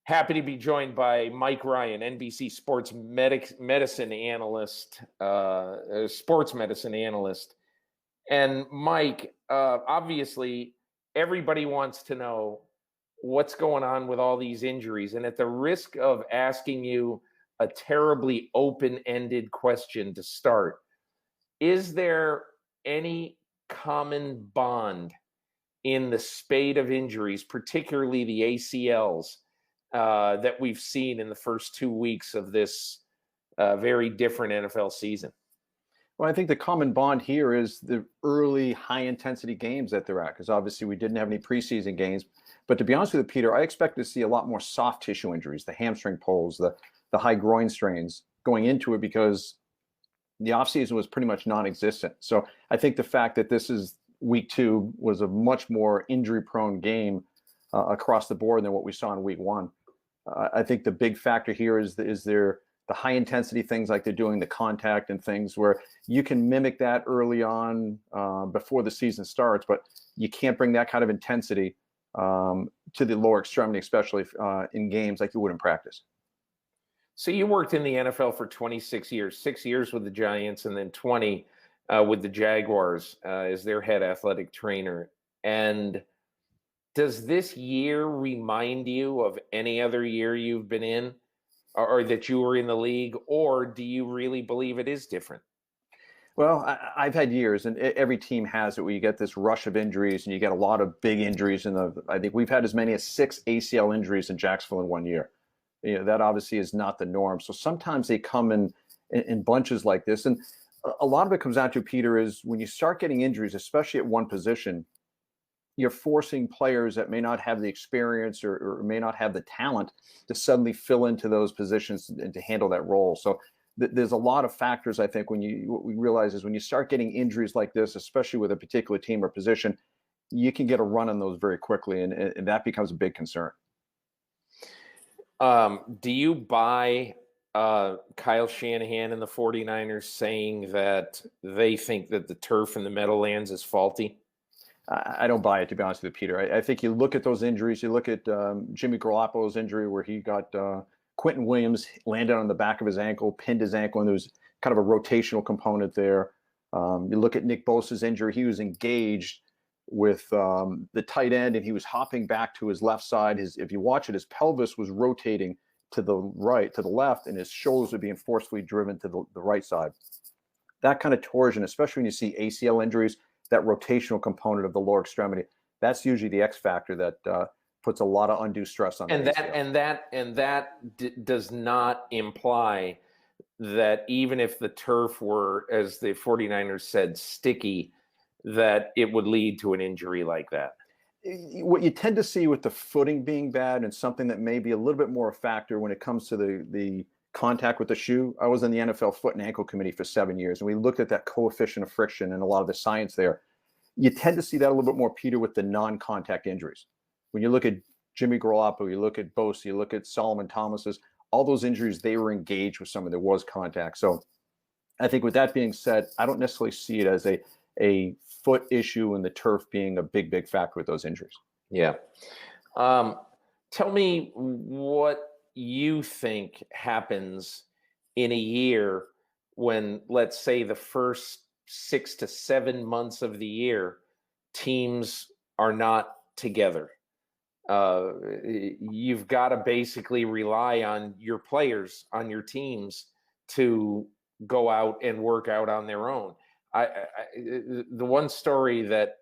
Happy to be joined by Mike Ryan, NBC Sports medicine analyst, sports medicine analyst. And Mike, obviously, everybody wants to know what's going on with all these injuries. And at the risk of asking you a terribly open-ended question to start, is there any common bond in the spate of injuries, particularly the ACLs, that we've seen in the first 2 weeks of this very different NFL season? Well, I think the common bond here is the early high-intensity games that they're at, because obviously we didn't have any preseason games. But to be honest with you, Peter, I expect to see a lot more soft tissue injuries, the hamstring pulls, the high groin strains going into it, because the offseason was pretty much non-existent. So I think the fact that this is week 2 was a much more injury-prone game across the board than what we saw in week 1. I think the big factor here is the high intensity things like they're doing, the contact and things where you can mimic that early on before the season starts, but you can't bring that kind of intensity to the lower extremity, especially in games like you would in practice. So you worked in the NFL for 26 years, 6 years with the Giants and then 20 with the Jaguars as their head athletic trainer. And does this year remind you of any other year you've been in or that you were in the league, or do you really believe it is different? Well, I've had years, and every team has it, where you get this rush of injuries and you get a lot of big injuries. I think we've had as many as 6 ACL injuries in Jacksonville in 1 year. That obviously is not the norm. So sometimes they come in bunches like this. And a lot of it comes down to, Peter, is when you start getting injuries, especially at one position, you're forcing players that may not have the experience or may not have the talent to suddenly fill into those positions and to handle that role. So there's a lot of factors, I think, what we realize is when you start getting injuries like this, especially with a particular team or position, you can get a run on those very quickly, and that becomes a big concern. Do you buy Kyle Shanahan and the 49ers saying that they think that the turf in the Meadowlands is faulty? I don't buy it, to be honest with you, Peter. I think you look at those injuries. You look at Jimmy Garoppolo's injury where he got Quentin Williams landed on the back of his ankle, pinned his ankle, and there was kind of a rotational component there. You look at Nick Bosa's injury. He was engaged with the tight end, and he was hopping back to his left side. If you watch it, his pelvis was rotating to the right, to the left, and his shoulders were being forcefully driven to the right side. That kind of torsion, especially when you see ACL injuries, that rotational component of the lower extremity, that's usually the X factor that puts a lot of undue stress on. And that does not imply that even if the turf were, as the 49ers said, sticky, that it would lead to an injury like that. What you tend to see with the footing being bad and something that may be a little bit more a factor when it comes to the contact with the shoe. I was in the NFL Foot and Ankle Committee for 7 years, and we looked at that coefficient of friction and a lot of the science there. You tend to see that a little bit more, Peter, with the non-contact injuries. When you look at Jimmy Garoppolo, you look at Bosa, you look at Solomon Thomas's, all those injuries, they were engaged with someone. There was contact. So I think with that being said, I don't necessarily see it as a foot issue and the turf being a big factor with those injuries. Yeah. Tell me what you think happens in a year when, let's say, the first 6 to 7 months of the year, teams are not together. You've got to basically rely on your players, on your teams, to go out and work out on their own. The one story that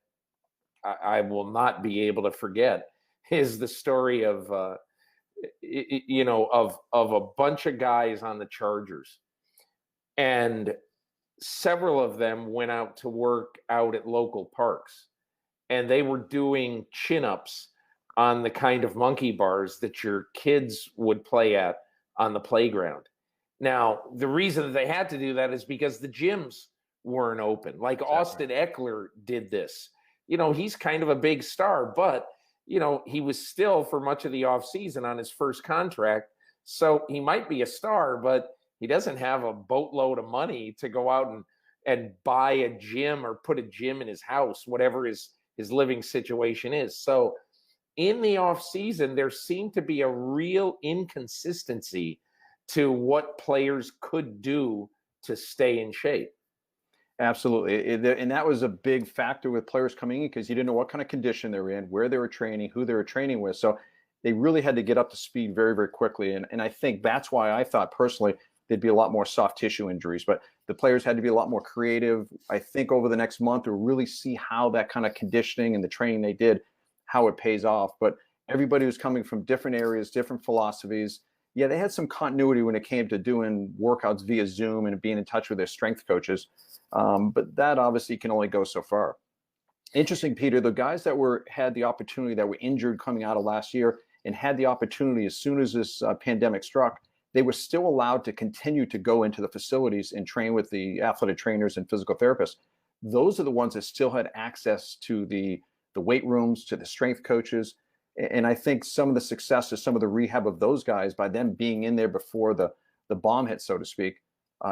I will not be able to forget is the story of a bunch of guys on the Chargers, and several of them went out to work out at local parks, and they were doing chin-ups on the kind of monkey bars that your kids would play at on the playground. Now, the reason that they had to do that is because the gyms weren't open. Like Austin Eckler did this. He's kind of a big star, but, he was still for much of the offseason on his first contract. So he might be a star, but he doesn't have a boatload of money to go out and buy a gym or put a gym in his house, whatever his living situation is. So in the offseason, there seemed to be a real inconsistency to what players could do to stay in shape. Absolutely. And that was a big factor with players coming in because you didn't know what kind of condition they were in, where they were training, who they were training with. So they really had to get up to speed very, very quickly. And I think that's why I thought personally there'd be a lot more soft tissue injuries. But the players had to be a lot more creative. I think over the next month, we'll really see how that kind of conditioning and the training they did, how it pays off. But everybody was coming from different areas, different philosophies. Yeah, they had some continuity when it came to doing workouts via Zoom and being in touch with their strength coaches. But that obviously can only go so far. Interesting, Peter, the guys that had the opportunity that were injured coming out of last year and had the opportunity as soon as this pandemic struck, they were still allowed to continue to go into the facilities and train with the athletic trainers and physical therapists. Those are the ones that still had access to the weight rooms, to the strength coaches. And I think some of the success is some of the rehab of those guys by them being in there before the bomb hit, so to speak.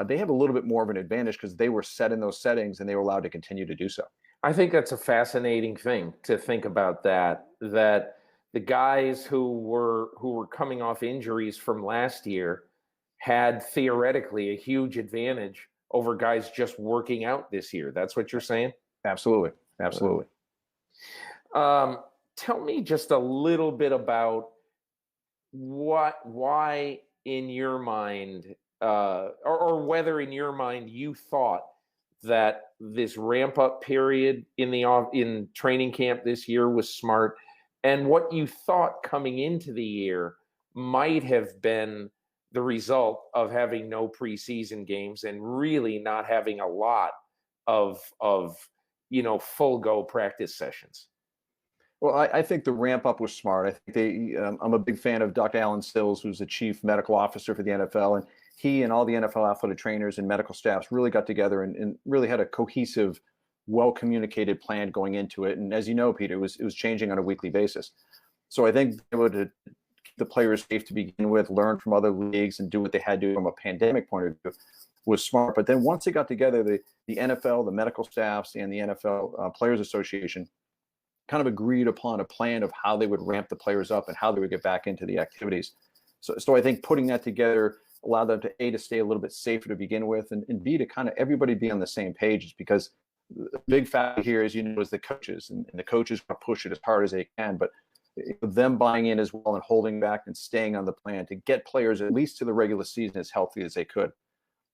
They have a little bit more of an advantage because they were set in those settings and they were allowed to continue to do so. I think that's a fascinating thing to think about, that the guys who were coming off injuries from last year had theoretically a huge advantage over guys just working out this year. That's what you're saying? Absolutely. Absolutely. Tell me just a little bit about why in your mind, or whether in your mind you thought that this ramp up period in training camp this year was smart, and what you thought coming into the year might have been the result of having no preseason games and really not having a lot of full go practice sessions. Well, I think the ramp up was smart. I think I'm a big fan of Dr. Alan Sills, who's the chief medical officer for the NFL, and he and all the NFL athletic trainers and medical staffs really got together and really had a cohesive, well-communicated plan going into it. And as you know, Peter, it was changing on a weekly basis. So I think they would keep the players safe to begin with, learn from other leagues, and do what they had to do from a pandemic point of view was smart. But then once they got together, the NFL, the medical staffs, and the NFL Players Association kind of agreed upon a plan of how they would ramp the players up and how they would get back into the activities. So I think putting that together allowed them to stay a little bit safer to begin with, and B, to kind of everybody be on the same page, because the big factor here, as you know, is the coaches, and the coaches want to push it as hard as they can, but them buying in as well and holding back and staying on the plan to get players at least to the regular season as healthy as they could.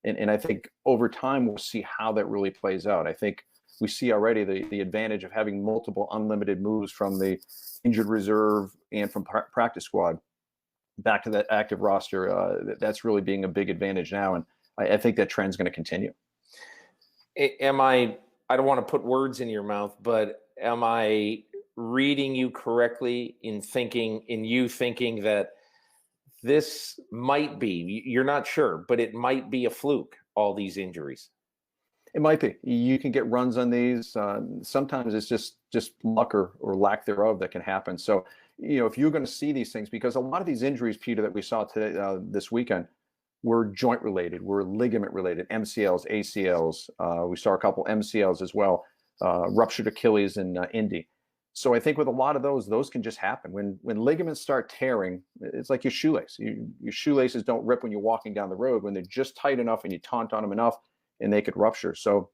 And I think over time, we'll see how that really plays out. I think we see already the advantage of having multiple unlimited moves from the injured reserve and from practice squad back to that active roster. That's really being a big advantage now. And I think that trend's going to continue. I don't want to put words in your mouth, but am I reading you correctly in you thinking that this might be, you're not sure, but it might be a fluke, all these injuries? It might be. You can get runs on these. Sometimes it's just luck or lack thereof that can happen. So, if you're going to see these things, because a lot of these injuries, Peter, that we saw today, this weekend, were joint related, were ligament related, MCLs, ACLs. We saw a couple MCLs as well, ruptured Achilles in Indy. So I think with a lot of those can just happen. When ligaments start tearing, it's like your shoelace. Your shoelaces don't rip when you're walking down the road. When they're just tight enough and you taunt on them enough, and they could rupture. So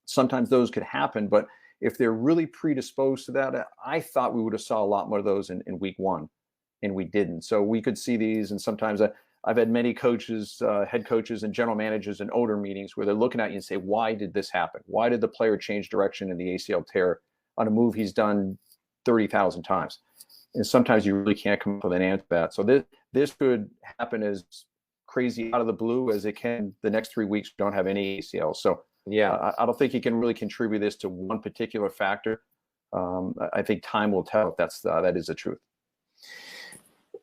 sometimes those could happen, but if they're really predisposed to that, I thought we would have saw a lot more of those in week one, and we didn't. So we could see these, and sometimes I've had many coaches, head coaches and general managers in owner meetings where they're looking at you and say, why did this happen? Why did the player change direction in the ACL tear on a move he's done 30,000 times? And sometimes you really can't come up with an answer to that. So this could happen as crazy out of the blue as it can the next 3 weeks. We don't have any ACL. So yeah, I don't think you can really contribute this to one particular factor. I think time will tell if that is the truth.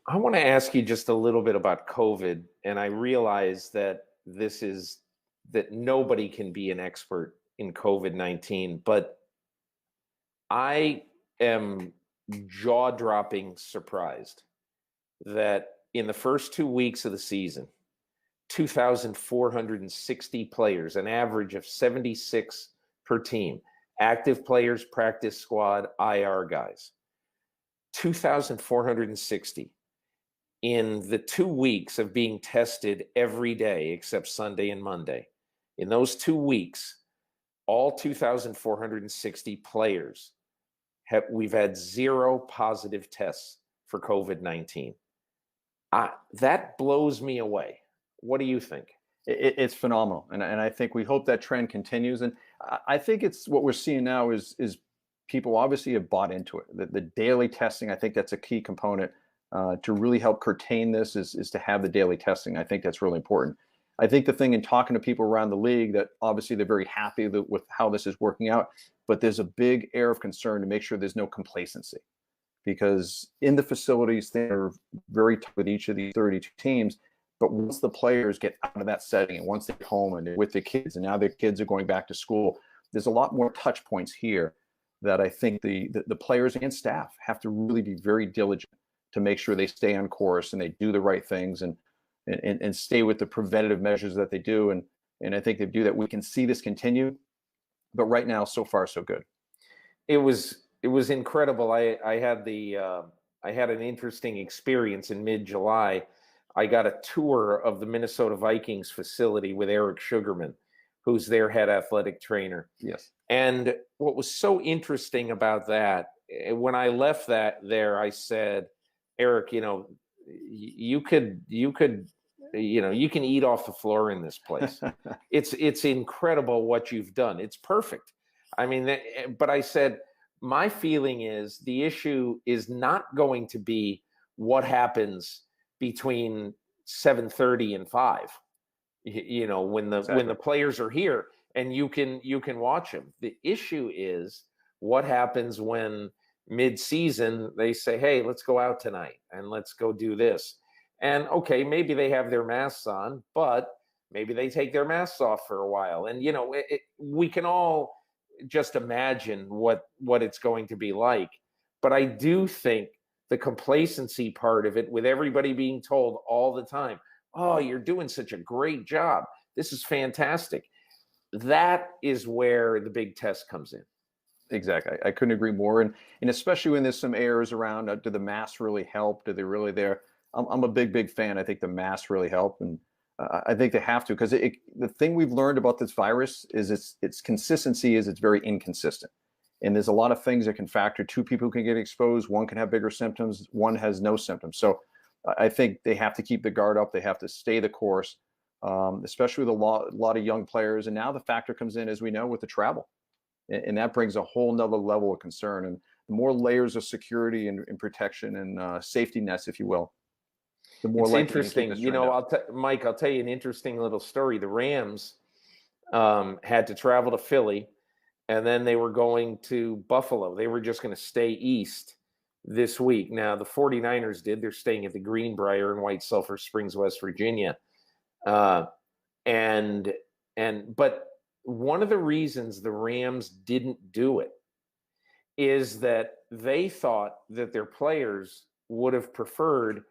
I want to ask you just a little bit about COVID, and I realize that that nobody can be an expert in COVID-19, but I am jaw-dropping surprised that in the first 2 weeks of the season, 2,460 players, an average of 76 per team, active players, practice squad, IR guys. 2,460 in the 2 weeks of being tested every day except Sunday and Monday. In those 2 weeks, all 2,460 players we've had 0 positive tests for COVID-19. That blows me away. What do you think? It's phenomenal, and I think we hope that trend continues. And I think it's what we're seeing now is people obviously have bought into it. The daily testing, I think that's a key component to really help curtail this. Is to have the daily testing. I think that's really important. I think the thing in talking to people around the league that obviously they're very happy with how this is working out, but there's a big air of concern to make sure there's no complacency, because in the facilities they're very tough with each of these 32 teams. But once the players get out of that setting and once they're home and they're with their kids and now their kids are going back to school, there's a lot more touch points here that I think the players and staff have to really be very diligent to make sure they stay on course and they do the right things and stay with the preventative measures that they do. And I think they do that. We can see this continue, but right now, so far, so good. It was incredible. I had an interesting experience in mid-July. I got a tour of the Minnesota Vikings facility with Eric Sugarman, who's their head athletic trainer. Yes. And what was so interesting about that, when I left there, I said, Eric, you can eat off the floor in this place. It's incredible what you've done. It's perfect. I mean, but I said, my feeling is the issue is not going to be what happens between 7:30 and 5, when the players are here and you can watch them. The issue is what happens when mid-season they say, hey, let's go out tonight and let's go do this. And okay, maybe they have their masks on, but maybe they take their masks off for a while. And, we can all just imagine what it's going to be like. But I do think the complacency part of it, with everybody being told all the time, oh, you're doing such a great job, this is fantastic, that is where the big test comes in. Exactly. I couldn't agree more. And especially when there's some errors around, do the masks really help? Do they really there? I'm a big fan. I think the masks really help. And I think they have to, because the thing we've learned about this virus is its consistency is it's very inconsistent. And there's a lot of things that can factor. 2 people can get exposed. 1 can have bigger symptoms. 1 has no symptoms. So I think they have to keep the guard up. They have to stay the course, especially with a lot of young players. And now the factor comes in, as we know, with the travel. And that brings a whole nother level of concern. And the more layers of security and protection and safety nets, if you will, the more likely. It's interesting. Mike, I'll tell you an interesting little story. The Rams had to travel to Philly, and then they were going to Buffalo. They were just going to stay east this week. Now, the 49ers did. They're staying at the Greenbrier in White Sulphur Springs, West Virginia. But one of the reasons the Rams didn't do it is that they thought that their players would have preferred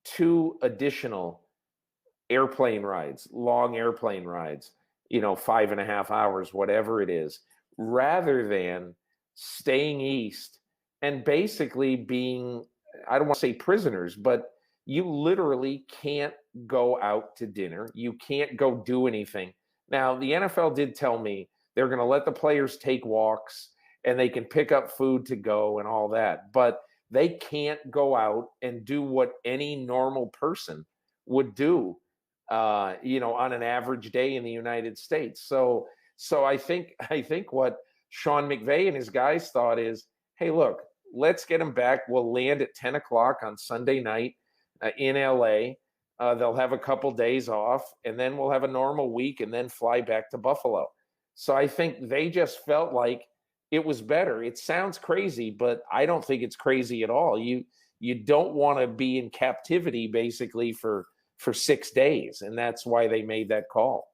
2 additional airplane rides, long airplane rides, 5.5 hours, whatever it is, rather than staying east and basically being, I don't want to say prisoners, but you literally can't go out to dinner. You can't go do anything. Now, the NFL did tell me they're going to let the players take walks and they can pick up food to go and all that, but they can't go out and do what any normal person would do, on an average day in the United States. So I think what Sean McVay and his guys thought is, hey, look, let's get them back. We'll land at 10 o'clock on Sunday night in LA. They'll have a couple days off, and then we'll have a normal week and then fly back to Buffalo. So I think they just felt like it was better. It sounds crazy, but I don't think it's crazy at all. You don't want to be in captivity basically for 6 days, and that's why they made that call.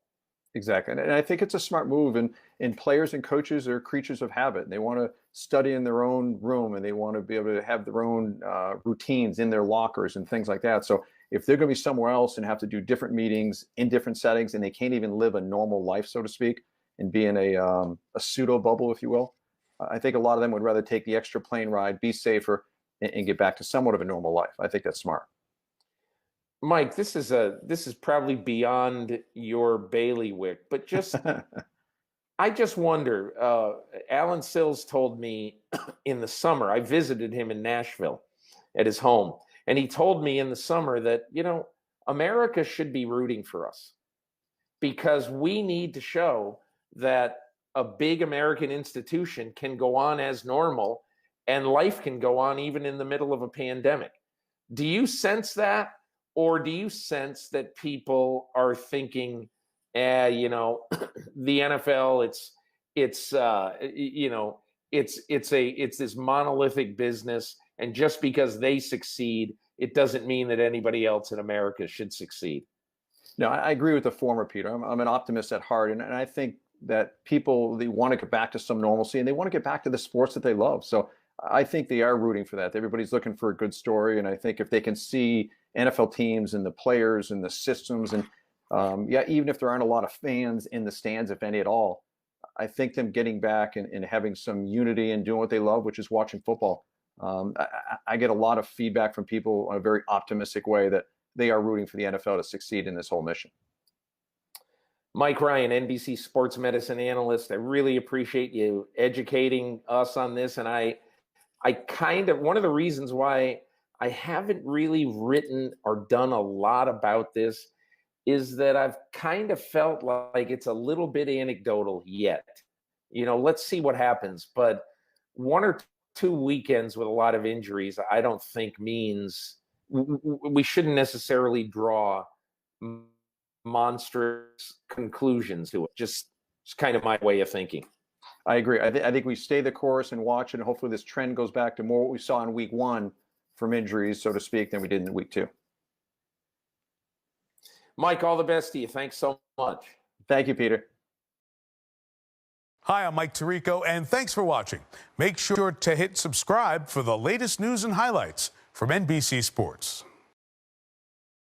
Exactly. And I think it's a smart move. And players and coaches are creatures of habit. They want to study in their own room, and they want to be able to have their own routines in their lockers and things like that. So if they're going to be somewhere else and have to do different meetings in different settings, and they can't even live a normal life, so to speak, and be in a pseudo bubble, if you will, I think a lot of them would rather take the extra plane ride, be safer, and get back to somewhat of a normal life. I think that's smart. Mike, this is probably beyond your bailiwick, but just I just wonder. Alan Sills told me in the summer, I visited him in Nashville at his home, and he told me in the summer that, America should be rooting for us because we need to show that a big American institution can go on as normal and life can go on even in the middle of a pandemic. Do you sense that? Or do you sense that people are thinking, the NFL, it's this monolithic business, and just because they succeed, it doesn't mean that anybody else in America should succeed? No, I agree with the former, Peter. I'm an optimist at heart, and I think that people, they want to get back to some normalcy, and they want to get back to the sports that they love. So I think they are rooting for that. Everybody's looking for a good story, and I think if they can see NFL teams and the players and the systems, and even if there aren't a lot of fans in the stands, if any at all, I think them getting back and having some unity and doing what they love, which is watching football. I get a lot of feedback from people in a very optimistic way that they are rooting for the NFL to succeed in this whole mission. Mike Ryan, NBC Sports Medicine analyst. I really appreciate you educating us on this. And I one of the reasons why I haven't really written or done a lot about this is that I've kind of felt like it's a little bit anecdotal yet. Let's see what happens. But 1 or 2 weekends with a lot of injuries, I don't think means we shouldn't necessarily draw monstrous conclusions to it. Just it's kind of my way of thinking. I agree. I think we stay the course and watch it, and hopefully this trend goes back to more what we saw in week 1 from injuries, so to speak, than we did in week 2. Mike, all the best to you. Thanks so much. Thank you, Peter. Hi, I'm Mike Tirico, and thanks for watching. Make sure to hit subscribe for the latest news and highlights from NBC Sports.